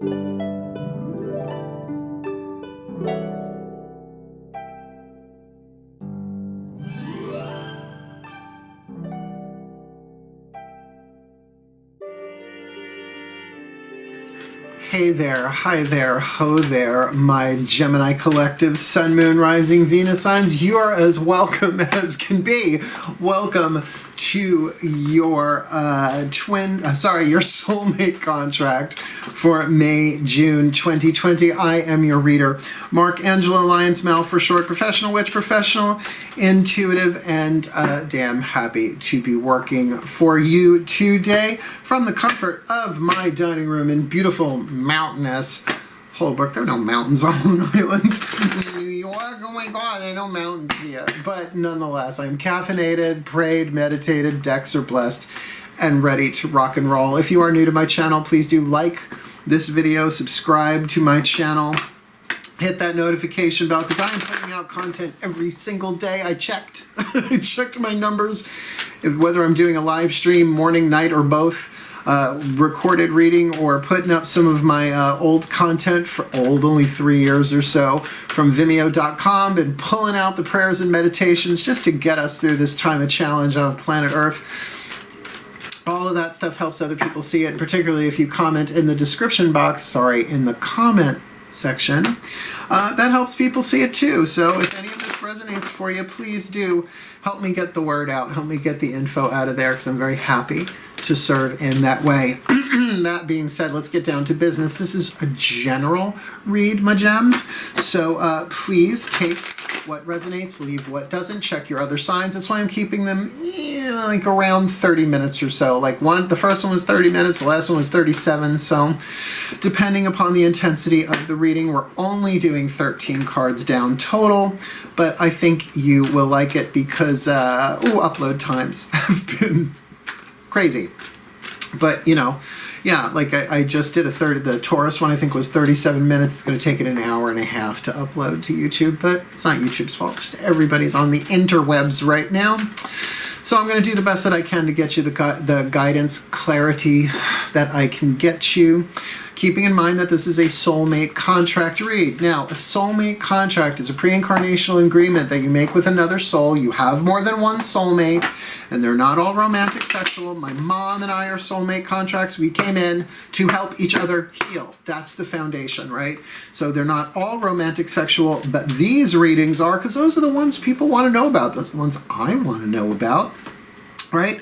Hey there, hi there, ho there, my Gemini collective, Sun, Moon, Rising, Venus signs. You are as welcome as can be. Welcome to your your soulmate contract for May, June 2020. I am your reader, Mark Angelo, Lyons, Mal for short, professional witch, professional, intuitive, and damn happy to be working for you today from the comfort of my dining room in beautiful mountainous Holbrook. There are no mountains on Long Island, New York. Oh my God, there are no mountains here. But nonetheless, I'm caffeinated, prayed, meditated, decks are blessed, and ready to rock and roll. If you are new to my channel, please do like this video, subscribe to my channel, hit that notification bell, because I am putting out content every single day. I checked. I checked my numbers, whether I'm doing a live stream, morning, night, or both. Recorded reading or putting up some of my old content, for only 3 years or so, from Vimeo.com, and pulling out the prayers and meditations just to get us through this time of challenge on planet Earth. All of that stuff helps other people see it, particularly if you comment in the description box, in the comment section. That helps people see it too. So if any of this resonates for you, please do help me get the word out, help me get the info out of there, because I'm very happy to serve in that way. That being said, let's get down to business. This is a general read, my gems. So please take what resonates, leave what doesn't, check your other signs. That's why I'm keeping them like around 30 minutes or so. Like the first one was 30 minutes, the last one was 37. So depending upon the intensity of the reading, we're only doing 13 cards down total, but I think you will like it because upload times have been crazy. But yeah, like I just did the Taurus one, I think, was 37 minutes. It's going to take it an hour and a half to upload to YouTube, but it's not YouTube's fault. Just everybody's on the interwebs right now. So I'm going to do the best that I can to get you the guidance, clarity that I can get you, keeping in mind that this is a soulmate contract read. Now, a soulmate contract is a pre-incarnational agreement that you make with another soul. You have more than one soulmate, and they're not all romantic, sexual. My mom and I are soulmate contracts. We came in to help each other heal. That's the foundation, right? So they're not all romantic, sexual, but these readings are, because those are the ones people want to know about. Those are the ones I want to know about, right?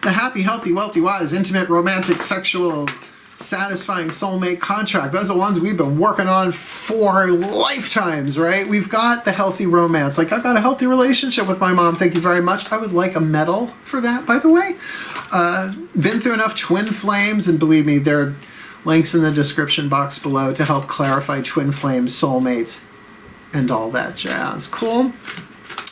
The happy, healthy, wealthy, wise, intimate, romantic, sexual, satisfying soulmate contract. Those are the ones we've been working on for lifetimes, right? We've got the healthy romance. Like, I've got a healthy relationship with my mom. Thank you very much. I would like a medal for that, by the way. Been through enough twin flames, and believe me, there are links in the description box below to help clarify twin flames, soulmates, and all that jazz. Cool?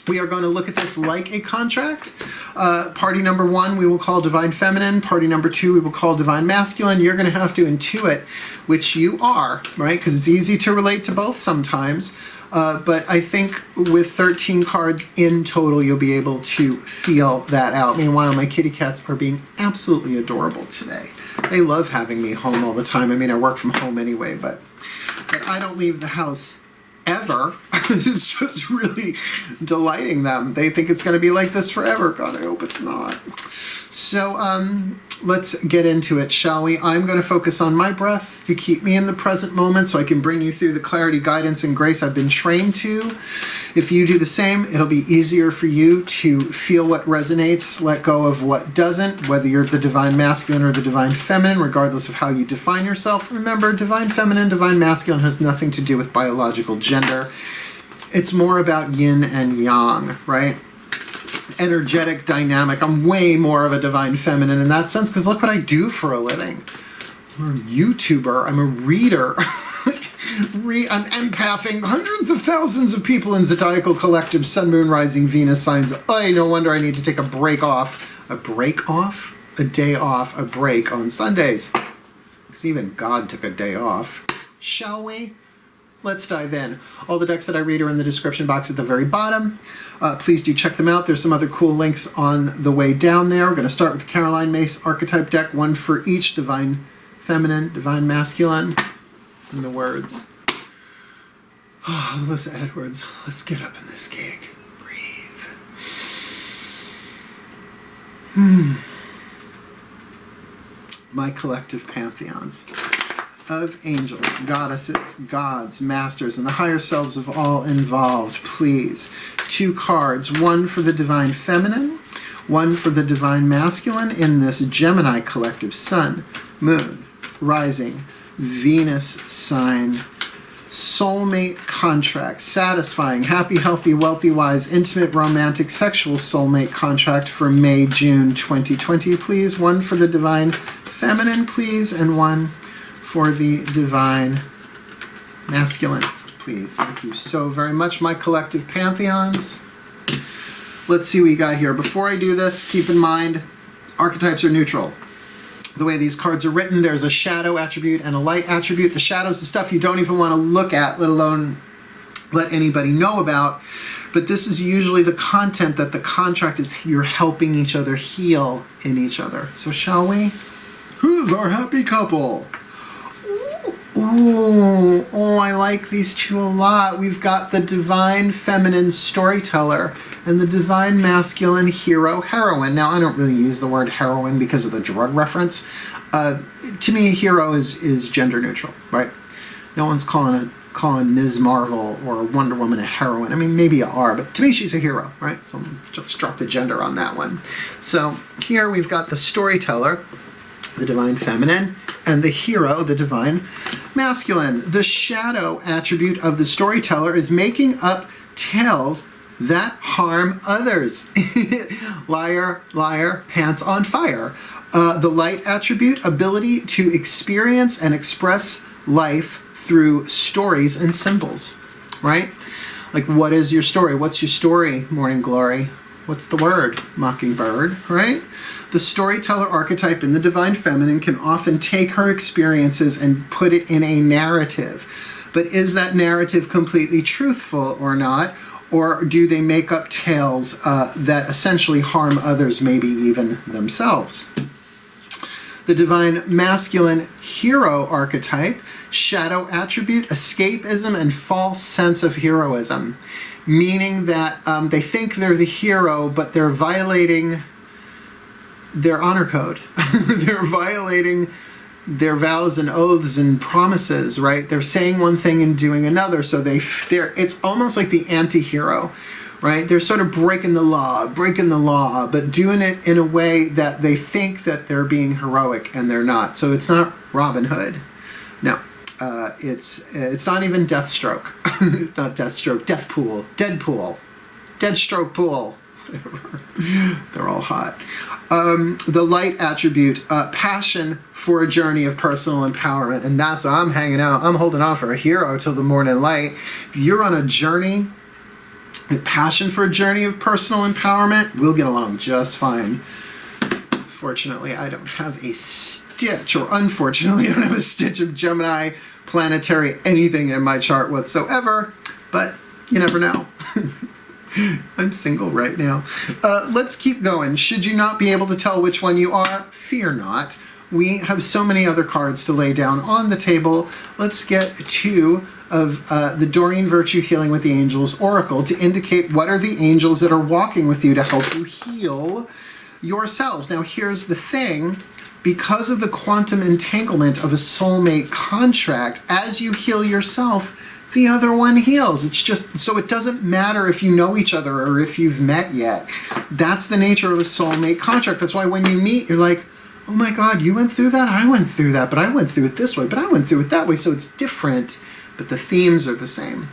We are going to look at this like a contract. Party number one we will call Divine Feminine. Party number two we will call Divine Masculine. You're going to have to intuit which you are, right? Because it's easy to relate to both sometimes. But I think with 13 cards in total, you'll be able to feel that out. Meanwhile, my kitty cats are being absolutely adorable today. They love having me home all the time. I mean, I work from home anyway, but I don't leave the house ever. It's just really delighting them. They think it's going to be like this forever. God, I hope it's not. So let's get into it, shall we? I'm going to focus on my breath to keep me in the present moment so I can bring you through the clarity, guidance, and grace I've been trained to. If you do the same, it'll be easier for you to feel what resonates, let go of what doesn't, whether you're the Divine Masculine or the Divine Feminine, regardless of how you define yourself. Remember, Divine Feminine, Divine Masculine has nothing to do with biological gender. It's more about yin and yang, right? Energetic, dynamic. I'm way more of a Divine Feminine in that sense, because look what I do for a living. I'm a YouTuber. I'm a reader. I'm empathing hundreds of thousands of people in Zodiacal Collective, Sun, Moon, Rising, Venus signs. Oh, no wonder I need to take a break off. A break off? A day off, a break on Sundays. Because even God took a day off. Shall we? Let's dive in. All the decks that I read are in the description box at the very bottom. Please do check them out. There's some other cool links on the way down there. We're going to start with the Caroline Mace archetype deck, one for each, Divine Feminine, Divine Masculine. in the words. Oh, Alyssa Edwards, let's get up in this gig. Breathe. My collective pantheons of angels, goddesses, gods, masters, and the higher selves of all involved, please. 2 cards, one for the divine feminine, one for the divine masculine in this Gemini collective sun, moon, rising, Venus sign. Soulmate contract, satisfying, happy, healthy, wealthy, wise, intimate, romantic, sexual soulmate contract for May, June 2020, please. One for the divine feminine, please, and one for the divine masculine, please. Thank you so very much, my collective pantheons. Let's see what we got here. Before I do this, keep in mind, archetypes are neutral. The way these cards are written, there's a shadow attribute and a light attribute. The shadow's the stuff you don't even want to look at, let alone let anybody know about. But this is usually the content that the contract is, you're helping each other heal in each other. So shall we? Who's our happy couple? Ooh, oh, I like these two a lot. We've got the divine feminine storyteller and the divine masculine hero heroine. Now, I don't really use the word heroine because of the drug reference. To me, a hero is gender neutral, right? No one's calling Ms. Marvel or Wonder Woman a heroine. I mean, maybe you are, but to me, she's a hero, right? So just drop the gender on that one. So here we've got the storyteller, the divine feminine, and the hero, the divine masculine. The shadow attribute of the storyteller is making up tales that harm others. Liar, liar, pants on fire. The light attribute, ability to experience and express life through stories and symbols, right? Like, what is your story? What's your story, Morning Glory? What's the word? Mockingbird, right? The storyteller archetype in the divine feminine can often take her experiences and put it in a narrative. But is that narrative completely truthful or not? Or do they make up tales that essentially harm others, maybe even themselves? The divine masculine hero archetype, shadow attribute, escapism, and false sense of heroism. Meaning that they think they're the hero, but they're violating their honor code. They're violating their vows and oaths and promises, right? They're saying one thing and doing another. So it's almost like the anti-hero, right? They're sort of breaking the law, but doing it in a way that they think that they're being heroic and they're not. So it's not Robin Hood. No. It's not even Deathstroke. Not Deathstroke. Deathpool. Deadpool. Deadstroke Pool. Whatever. They're all hot. The light attribute, passion for a journey of personal empowerment. And that's what I'm hanging out. I'm holding on for a hero till the morning light. If you're on a journey, a passion for a journey of personal empowerment, we'll get along just fine. Fortunately, I don't have a stitch, or unfortunately, I don't have a stitch of Gemini, planetary, anything in my chart whatsoever. But you never know. I'm single right now. Let's keep going. Should you not be able to tell which one you are, fear not. We have so many other cards to lay down on the table. Let's get two of the Doreen Virtue Healing with the Angels Oracle to indicate what are the angels that are walking with you to help you heal yourselves. Now, here's the thing. Because of the quantum entanglement of a soulmate contract, as you heal yourself, the other one heals. It's just, so it doesn't matter if you know each other or if you've met yet. That's the nature of a soulmate contract. That's why when you meet, you're like, oh my God, you went through that? I went through that, but I went through it this way, but I went through it that way. So it's different, but the themes are the same.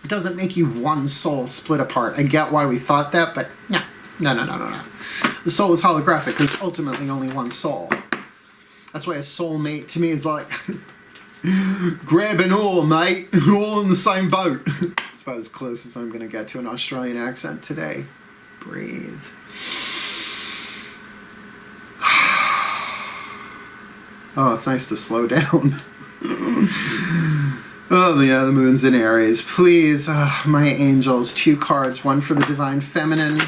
It doesn't make you one soul split apart. I get why we thought that, but no. The soul is holographic. There's ultimately only one soul. That's why a soulmate to me is like, grab an oar, mate. We're all in the same boat. That's about as close as I'm going to get to an Australian accent today. Breathe. Oh, it's nice to slow down. Oh, yeah, the moon's in Aries. Please, my angels, two cards. One for the divine feminine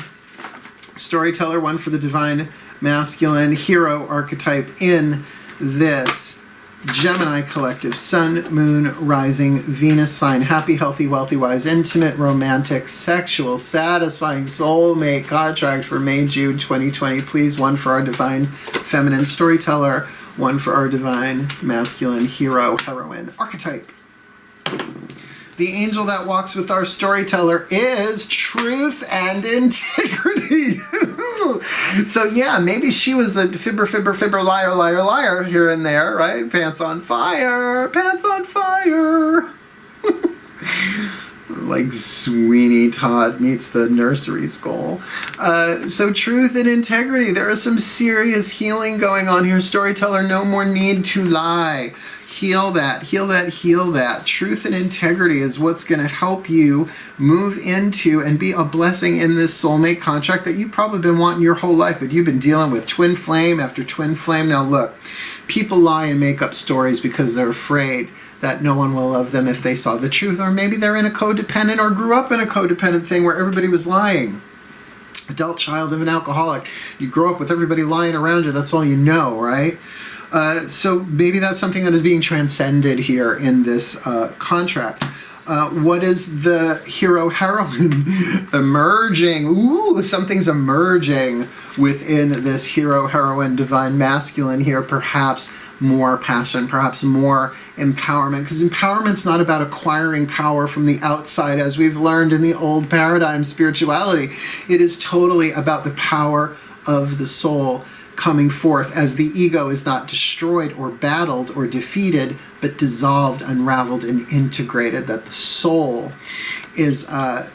storyteller, one for the divine masculine hero archetype in this Gemini collective, Sun, Moon, Rising, Venus sign, happy, healthy, wealthy, wise, intimate, romantic, sexual, satisfying, soulmate contract for May, June 2020. Please, one for our divine feminine storyteller, one for our divine masculine hero, heroine archetype. The angel that walks with our storyteller is truth and integrity. So yeah, maybe she was a fibber, liar, liar, liar here and there, right? Pants on fire, pants on fire. Like Sweeney Todd meets the nursery school. So truth and integrity, there is some serious healing going on here. Storyteller, no more need to lie. Heal that, heal that, heal that. Truth and integrity is what's going to help you move into and be a blessing in this soulmate contract that you've probably been wanting your whole life, but you've been dealing with twin flame after twin flame. Now look, people lie and make up stories because they're afraid that no one will love them if they saw the truth, or maybe they're in a codependent or grew up in a codependent thing where everybody was lying. Adult child of an alcoholic. You grow up with everybody lying around you, that's all you know, right? So maybe that's something that is being transcended here in this contract. What is the hero heroine emerging? Ooh, something's emerging within this hero heroine divine masculine here. Perhaps more passion, perhaps more empowerment, because empowerment's not about acquiring power from the outside as we've learned in the old paradigm spirituality. It is totally about the power of the soul coming forth as the ego is not destroyed or battled or defeated, but dissolved, unraveled, and integrated. That the soul is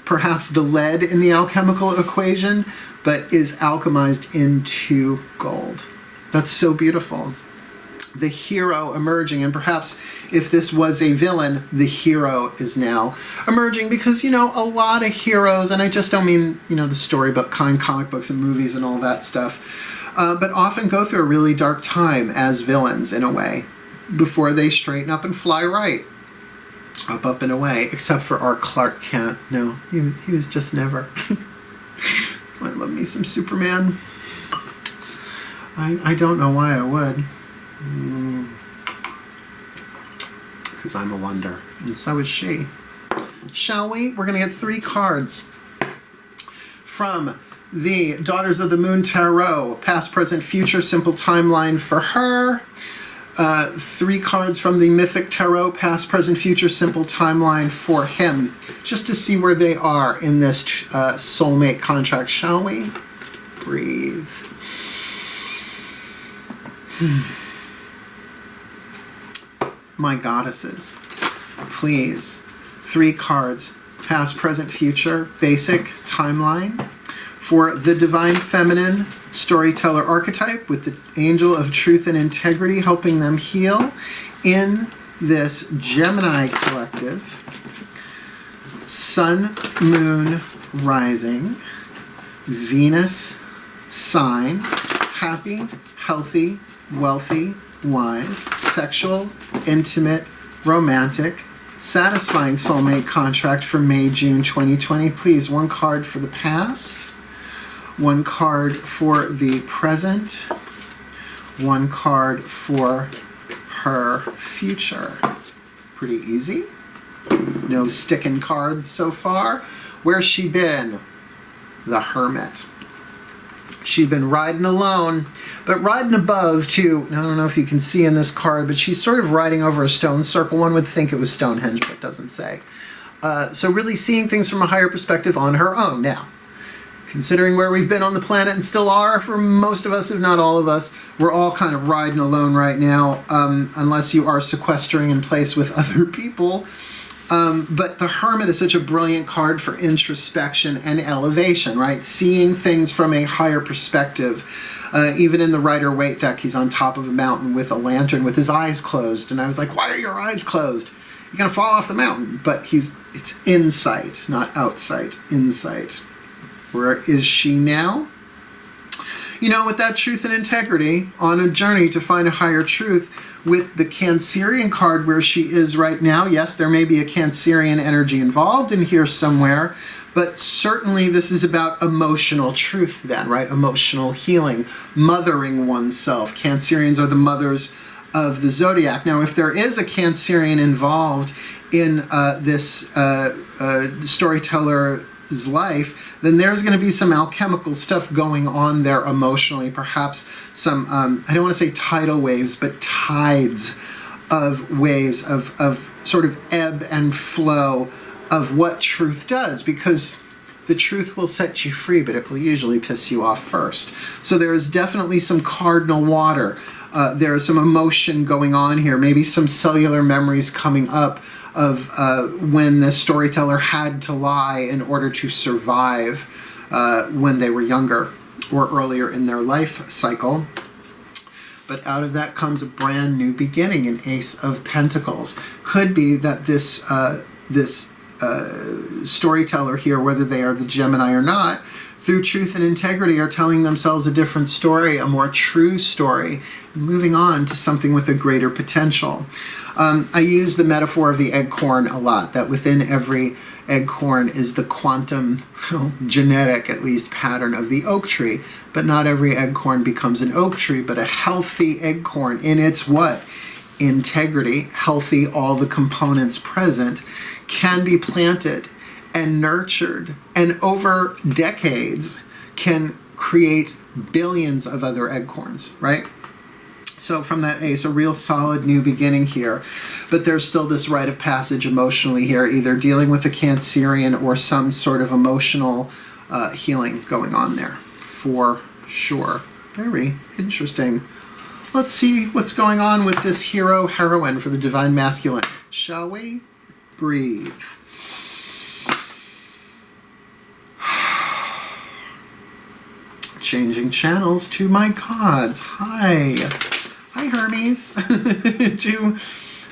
perhaps the lead in the alchemical equation, but is alchemized into gold. That's so beautiful. The hero emerging, and perhaps if this was a villain, the hero is now emerging, because, you know, a lot of heroes, and I just don't mean, you know, the storybook kind, comic books and movies and all that stuff, but often go through a really dark time as villains in a way before they straighten up and fly right. Up and away, except for our Clark Kent. No, he was just never. I love me some Superman. I don't know why I would. Because I'm a wonder, and so is she. Shall we? We're going to get 3 cards from the Daughters of the Moon Tarot, past, present, future, simple timeline for her. 3 cards from the Mythic Tarot, past, present, future, simple timeline for him, just to see where they are in this soulmate contract. Shall we? Breathe. My goddesses, please, 3 cards, past, present, future, basic timeline for the divine feminine storyteller archetype with the angel of truth and integrity helping them heal in this Gemini collective. Sun, Moon, Rising, Venus sign, happy, healthy, wealthy, wise, sexual, intimate, romantic, satisfying soulmate contract for May, June 2020. Please, 1 card for the past, 1 card for the present, 1 card for her future. Pretty easy. No sticking cards so far. Where's she been? The Hermit. She'd been riding alone, but riding above too. I don't know if you can see in this card, but she's sort of riding over a stone circle. One would think it was Stonehenge, but it doesn't say. So really seeing things from a higher perspective on her own. Now, considering where we've been on the planet and still are for most of us, if not all of us, we're all kind of riding alone right now, unless you are sequestering in place with other people. But the Hermit is such a brilliant card for introspection and elevation, right? Seeing things from a higher perspective. Even in the Rider-Waite deck, he's on top of a mountain with a lantern with his eyes closed. And I was like, why are your eyes closed? You're going to fall off the mountain. But it's insight, not outsight, insight. Where is she now? You know, with that truth and integrity, on a journey to find a higher truth, with the Cancerian card where she is right now, yes, there may be a Cancerian energy involved in here somewhere, but certainly this is about emotional truth then, right? Emotional healing, mothering oneself. Cancerians are the mothers of the zodiac. Now, if there is a Cancerian involved in this storyteller's life, then there's going to be some alchemical stuff going on there emotionally, perhaps some, I don't want to say tidal waves, but tides of waves of sort of ebb and flow of what truth does, because the truth will set you free, but it will usually piss you off first. So there is definitely some cardinal water. There is some emotion going on here, maybe some cellular memories coming up of when the storyteller had to lie in order to survive when they were younger or earlier in their life cycle. But out of that comes a brand new beginning, an Ace of Pentacles. Could be that this storyteller here, whether they are the Gemini or not, through truth and integrity are telling themselves a different story, a more true story, and moving on to something with a greater potential. I use the metaphor of the eggcorn a lot, that within every eggcorn is the quantum, genetic at least, pattern of the oak tree. But not every eggcorn becomes an oak tree, but a healthy eggcorn in its what? Integrity, healthy, all the components present, can be planted and nurtured, and over decades can create billions of other eggcorns, right? So from that ace, a real solid new beginning here. But there's still this rite of passage emotionally here, either dealing with a Cancerian or some sort of emotional healing going on there, for sure. Very interesting. Let's see what's going on with this hero, heroine for the divine masculine. Shall we? Breathe. Changing channels to my gods. Hi Hermes. To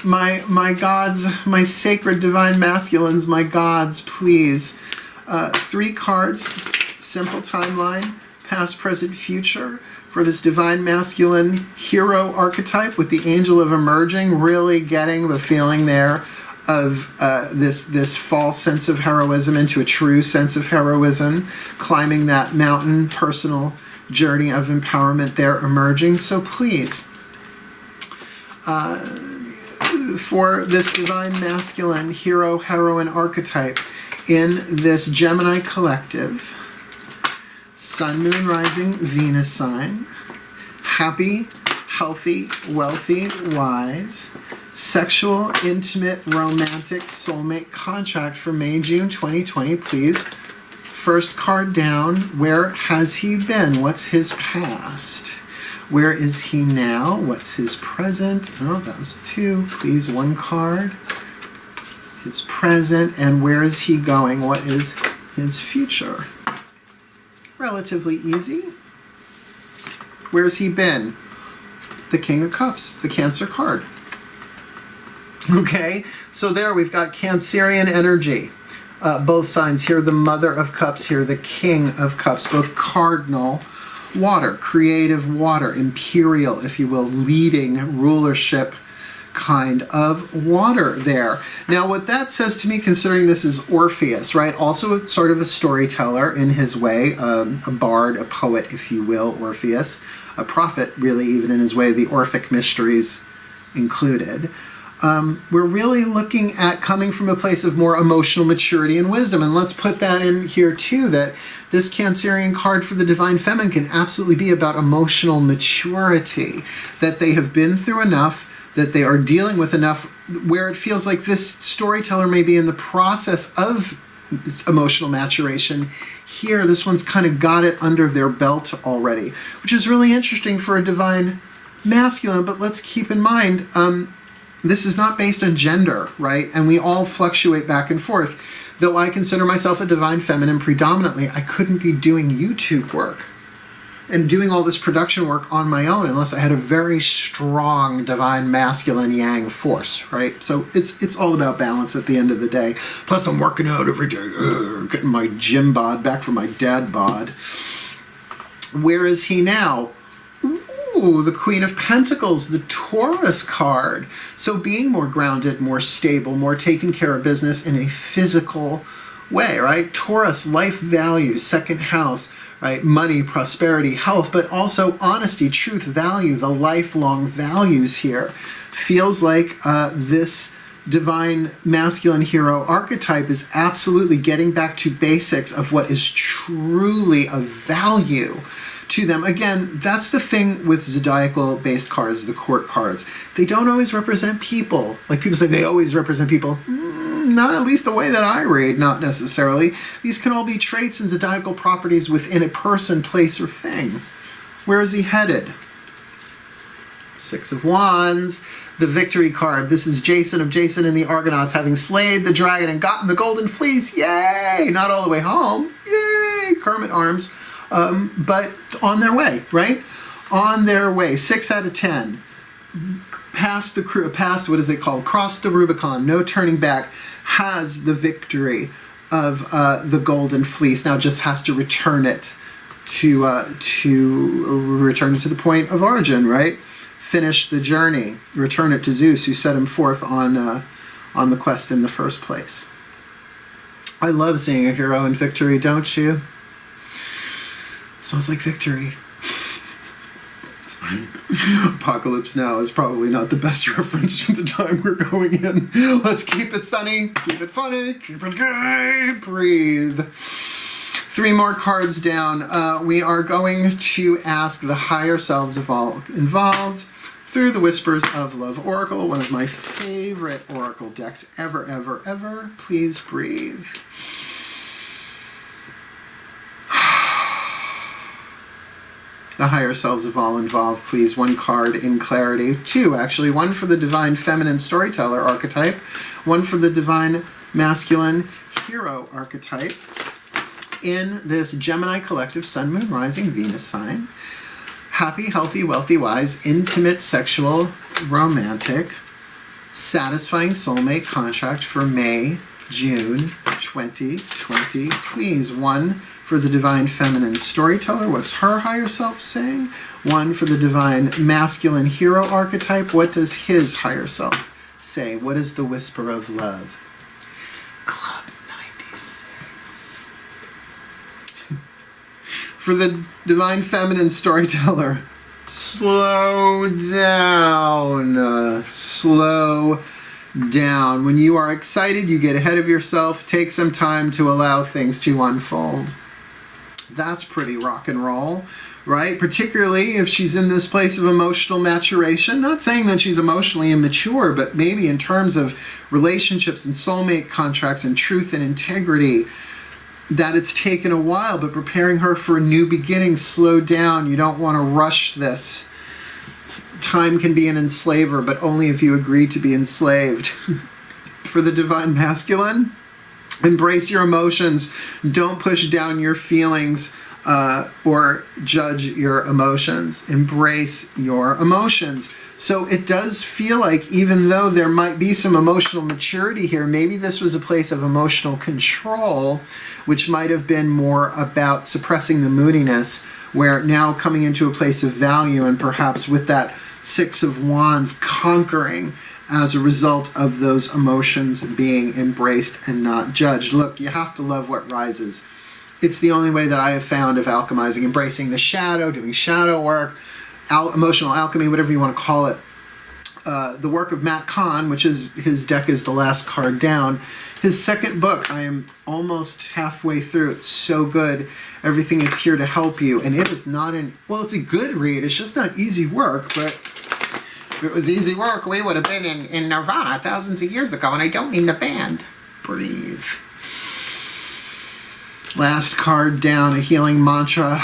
my gods, my sacred divine masculines, my gods, please. 3 cards, simple timeline, past, present, future, for this divine masculine hero archetype with the angel of emerging, really getting the feeling there of this false sense of heroism into a true sense of heroism, climbing that mountain, personal journey of empowerment there emerging. So please, for this divine masculine hero heroine archetype in this Gemini collective, Sun, Moon, Rising, Venus sign, happy, healthy, wealthy, wise, sexual, intimate, romantic, soulmate contract for May, June 2020, please. First card down. Where has he been? What's his past? Where is he now? What's his present? Oh, that was 2. Please, 1 card. His present, and where is he going? What is his future? Relatively easy. Where's he been? The King of Cups, the Cancer card. Okay, so there we've got Cancerian energy. Both signs here, the Mother of Cups here, the King of Cups, both cardinal water, creative water, imperial, if you will, leading rulership kind of water there. Now, what that says to me, considering this is Orpheus, right? Also sort of a storyteller in his way, a bard, a poet, if you will, Orpheus, a prophet, really, even in his way, the Orphic mysteries included. We're really looking at coming from a place of more emotional maturity and wisdom. And let's put that in here too, that this Cancerian card for the divine feminine can absolutely be about emotional maturity, that they have been through enough, that they are dealing with enough, where it feels like this storyteller may be in the process of emotional maturation. Here, this one's kind of got it under their belt already, which is really interesting for a divine masculine. But let's keep in mind, this is not based on gender, right? And we all fluctuate back and forth. Though I consider myself a divine feminine predominantly, I couldn't be doing YouTube work and doing all this production work on my own unless I had a very strong divine masculine yang force, right? So it's all about balance at the end of the day. Plus I'm working out every day, getting my gym bod back from my dad bod. Where is he now? Ooh, the Queen of Pentacles, the Taurus card. So being more grounded, more stable, more taking care of business in a physical way, right? Taurus, life values, second house, right? Money, prosperity, health, but also honesty, truth, value, the lifelong values here. Feels like this divine masculine hero archetype is absolutely getting back to basics of what is truly of value to them. Again, that's the thing with zodiacal-based cards, the court cards. They don't always represent people. Like people say they always represent people. Not at least the way that I read, not necessarily. These can all be traits and zodiacal properties within a person, place, or thing. Where is he headed? Six of Wands, the victory card. This is Jason of Jason and the Argonauts having slayed the dragon and gotten the golden fleece. Yay! Not all the way home. Yay! Kermit arms. But on their way, right? On their way. 6 out of 10. Past what is it called? Crossed the Rubicon. No turning back. Has the victory of the golden fleece. Now just has to return it to return it to the point of origin, right? Finish the journey. Return it to Zeus, who set him forth on the quest in the first place. I love seeing a hero in victory, don't you? Smells like victory. Apocalypse Now is probably not the best reference for the time we're going in. Let's keep it sunny, keep it funny, keep it gay, breathe. 3 more cards down. We are going to ask the higher selves of all involved through the Whispers of Love Oracle, one of my favorite oracle decks ever, ever, ever. Please breathe. The higher selves of all involved, please. 1 card in clarity. 2, actually. 1 for the divine feminine storyteller archetype. 1 for the divine masculine hero archetype. In this Gemini collective Sun, Moon, Rising, Venus sign. Happy, healthy, wealthy, wise, intimate, sexual, romantic, satisfying soulmate contract for May, June 2020. Please. 1 for the divine feminine storyteller. What's her higher self saying? 1 for the divine masculine hero archetype. What does his higher self say? What is the whisper of love? Club 96. For the divine feminine storyteller, slow down. Slow down. When you are excited, you get ahead of yourself. Take some time to allow things to unfold. That's pretty rock and roll, right? Particularly if she's in this place of emotional maturation. Not saying that she's emotionally immature, but maybe in terms of relationships and soulmate contracts and truth and integrity, that it's taken a while, but preparing her for a new beginning. Slow down. You don't want to rush this. Time can be an enslaver, but only if you agree to be enslaved. For the divine masculine, embrace your emotions. Don't push down your feelings or judge your emotions. Embrace your emotions. So it does feel like, even though there might be some emotional maturity here, maybe this was a place of emotional control, which might have been more about suppressing the moodiness, where now coming into a place of value, and perhaps with that 6 of Wands conquering as a result of those emotions being embraced and not judged. Look, you have to love what rises. It's the only way that I have found of alchemizing, embracing the shadow, doing shadow work, emotional alchemy, whatever you want to call it. The work of Matt Kahn, which is his deck is the last card down. His second book, I am almost halfway through. It's so good. Everything is here to help you. And it is not well, it's a good read. It's just not easy work, but if it was easy work, we would have been in Nirvana thousands of years ago, and I don't mean the band. Breathe. Last card down, a healing mantra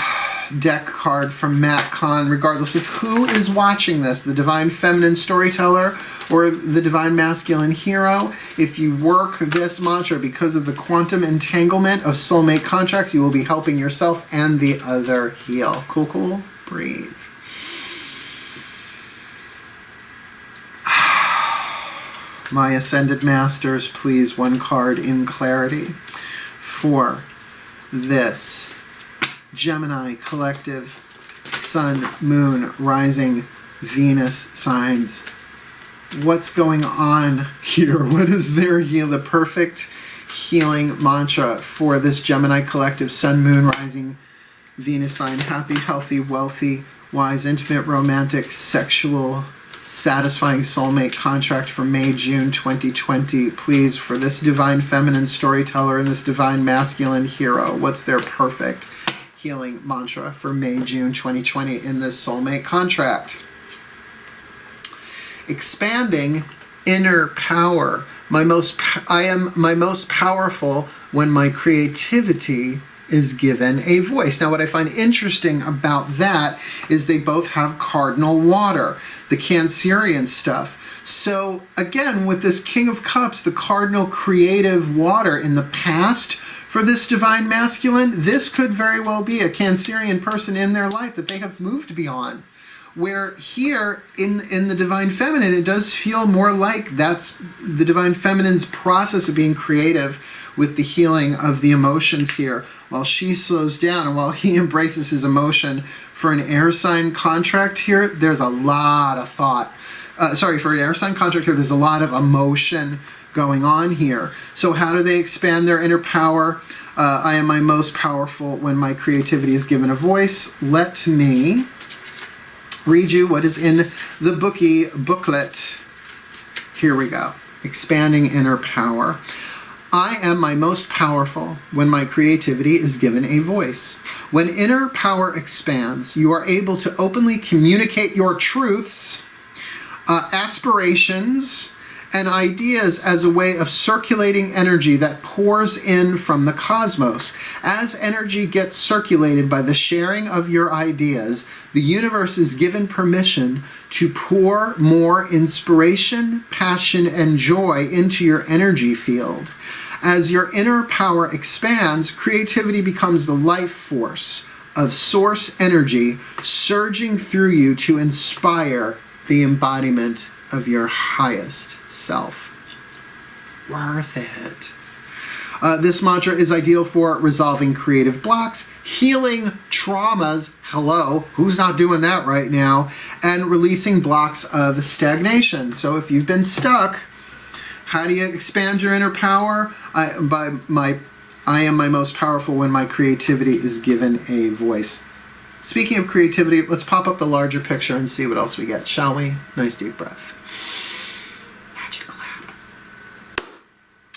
deck card from Matt Kahn, regardless of who is watching this, the divine feminine storyteller or the divine masculine hero. If you work this mantra because of the quantum entanglement of soulmate contracts, you will be helping yourself and the other heal. Cool, cool. Breathe. My Ascended Masters, please, 1 card in clarity for this Gemini collective Sun, Moon, Rising, Venus signs. What's going on here? What is their heal? The perfect healing mantra for this Gemini collective Sun, Moon, Rising, Venus sign, happy, healthy, wealthy, wise, intimate, romantic, sexual, satisfying soulmate contract for May, June 2020. Please, for this divine feminine storyteller and this divine masculine hero, what's their perfect healing mantra for May, June 2020 in this soulmate contract? Expanding inner power. I am my most powerful when my creativity is given a voice. Now, what I find interesting about that is they both have cardinal water, the Cancerian stuff. So again, with this King of Cups, the cardinal creative water in the past for this divine masculine, this could very well be a Cancerian person in their life that they have moved beyond. Where here in the divine feminine, it does feel more like that's the divine feminine's process of being creative with the healing of the emotions here, while she slows down and while he embraces his emotion. For an air sign contract here, there's a lot of thought. For an air sign contract here, there's a lot of emotion going on here. So how do they expand their inner power? I am my most powerful when my creativity is given a voice. Let me read you what is in the bookie booklet. Here we go. Expanding inner power. I am my most powerful when my creativity is given a voice. When inner power expands, you are able to openly communicate your truths, aspirations, and ideas as a way of circulating energy that pours in from the cosmos. As energy gets circulated by the sharing of your ideas, the universe is given permission to pour more inspiration, passion, and joy into your energy field. As your inner power expands, creativity becomes the life force of source energy surging through you to inspire the embodiment of your highest self. Worth it. This mantra is ideal for resolving creative blocks, healing traumas, hello, who's not doing that right now, and releasing blocks of stagnation. So if you've been stuck, how do you expand your inner power? I am my most powerful when my creativity is given a voice. Speaking of creativity, let's pop up the larger picture and see what else we get, shall we? Nice deep breath. Magic clap.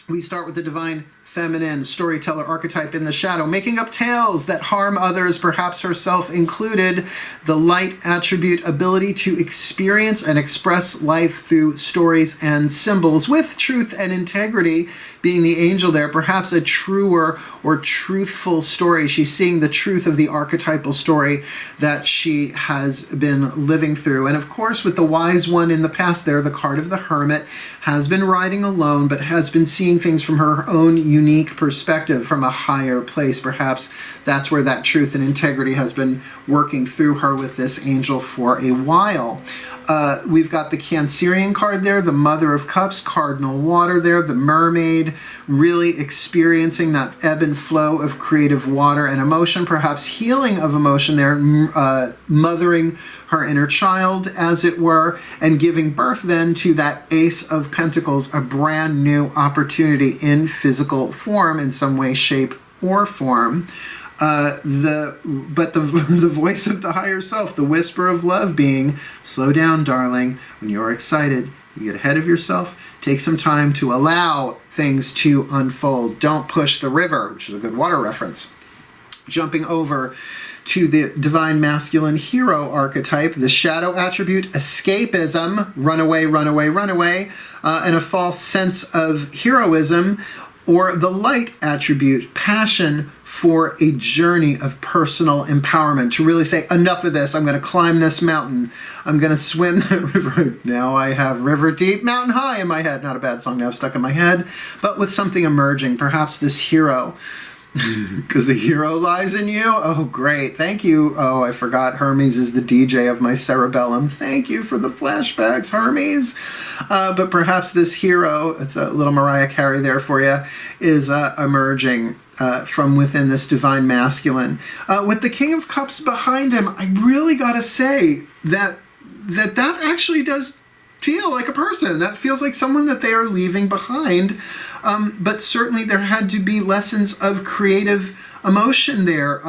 We start with the divine feminine storyteller archetype in the shadow, making up tales that harm others, perhaps herself included. The light attribute, ability to experience and express life through stories and symbols, with truth and integrity being the angel there, perhaps a truer or truthful story. She's seeing the truth of the archetypal story that she has been living through. And of course, with the wise one in the past there, the card of the hermit, has been riding alone, but has been seeing things from her own unique perspective, from a higher place. Perhaps that's where that truth and integrity has been working through her with this angel for a while. We've got the Cancerian card there, the Mother of Cups, cardinal water there, the mermaid, really experiencing that ebb and flow of creative water and emotion, perhaps healing of emotion there, mothering her inner child, as it were, and giving birth then to that Ace of Pentacles, a brand new opportunity in physical form in some way, shape, or form. The voice of the higher self, the whisper of love being, slow down, darling. When you're excited, you get ahead of yourself. Take some time to allow things to unfold. Don't push the river, which is a good water reference. Jumping over to the divine masculine hero archetype, the shadow attribute, escapism, run away, run away, run away, and a false sense of heroism, or the light attribute, passion for a journey of personal empowerment, to really say, enough of this, I'm going to climb this mountain, I'm going to swim that river. Now I have river deep, mountain high in my head. Not a bad song to have stuck in my head, but with something emerging, perhaps this hero. Because the hero lies in you? Oh, great. Thank you. Oh, I forgot Hermes is the DJ of my cerebellum. Thank you for the flashbacks, Hermes. But perhaps this hero, it's a little Mariah Carey there for you, is emerging from within this divine masculine. With the King of Cups behind him, I really got to say that actually does feel like a person. That feels like someone that they are leaving behind. But certainly there had to be lessons of creative emotion there,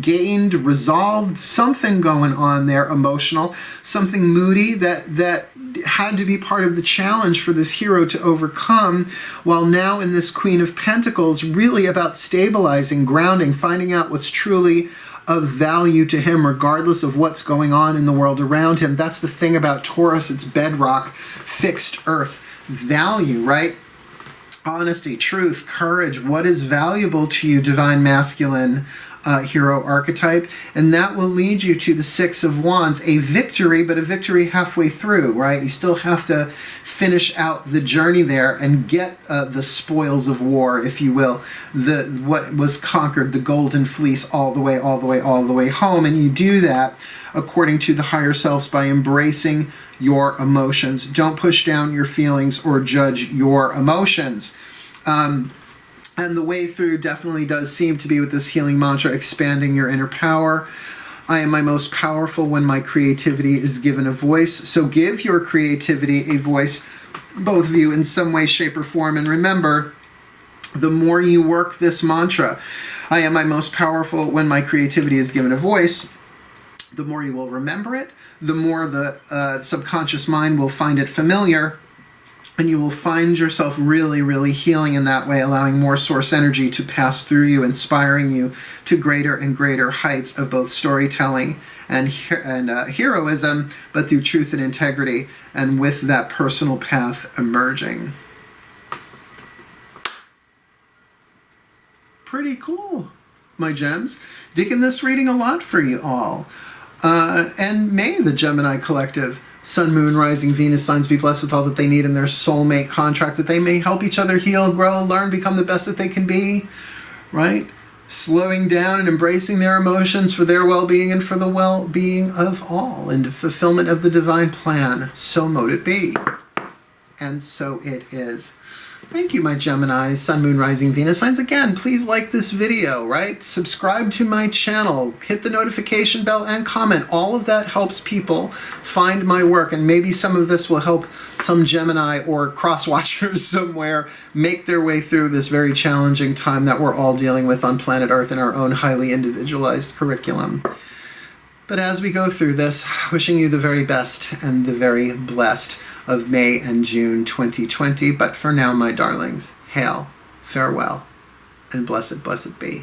gained, resolved, something going on there, emotional, something moody that had to be part of the challenge for this hero to overcome, while now in this Queen of Pentacles, really about stabilizing, grounding, finding out what's truly of value to him, regardless of what's going on in the world around him. That's the thing about Taurus, it's bedrock, fixed earth, value, right? Honesty, truth, courage, what is valuable to you, divine masculine hero archetype, and that will lead you to the Six of Wands, a victory, but a victory halfway through, right? You still have to finish out the journey there and get the spoils of war, if you will, what was conquered, the golden fleece, all the way home, and you do that according to the higher selves by embracing your emotions. Don't push down your feelings or judge your emotions. And the way through definitely does seem to be with this healing mantra, expanding your inner power. I am my most powerful when my creativity is given a voice. So give your creativity a voice, both of you, in some way, shape, or form. And remember, the more you work this mantra, I am my most powerful when my creativity is given a voice, the more you will remember it, the more the subconscious mind will find it familiar, and you will find yourself really, really healing in that way, allowing more source energy to pass through you, inspiring you to greater and greater heights of both storytelling and heroism, but through truth and integrity, and with that personal path emerging. Pretty cool, my gems. Digging this reading a lot for you all. And may the Gemini collective, Sun, Moon, Rising, Venus signs be blessed with all that they need in their soulmate contract, that they may help each other heal, grow, learn, become the best that they can be, right? Slowing down and embracing their emotions for their well-being and for the well-being of all, and the fulfillment of the divine plan. So mote it be. And so it is. Thank you, my Geminis, Sun, Moon, Rising, Venus signs. Again, please like this video, right? Subscribe to my channel, hit the notification bell, and comment. All of that helps people find my work, and maybe some of this will help some Gemini or cross-watchers somewhere make their way through this very challenging time that we're all dealing with on planet Earth in our own highly individualized curriculum. But as we go through this, wishing you the very best and the very blessed of May and June 2020. But for now, my darlings, hail, farewell, and blessed, blessed be.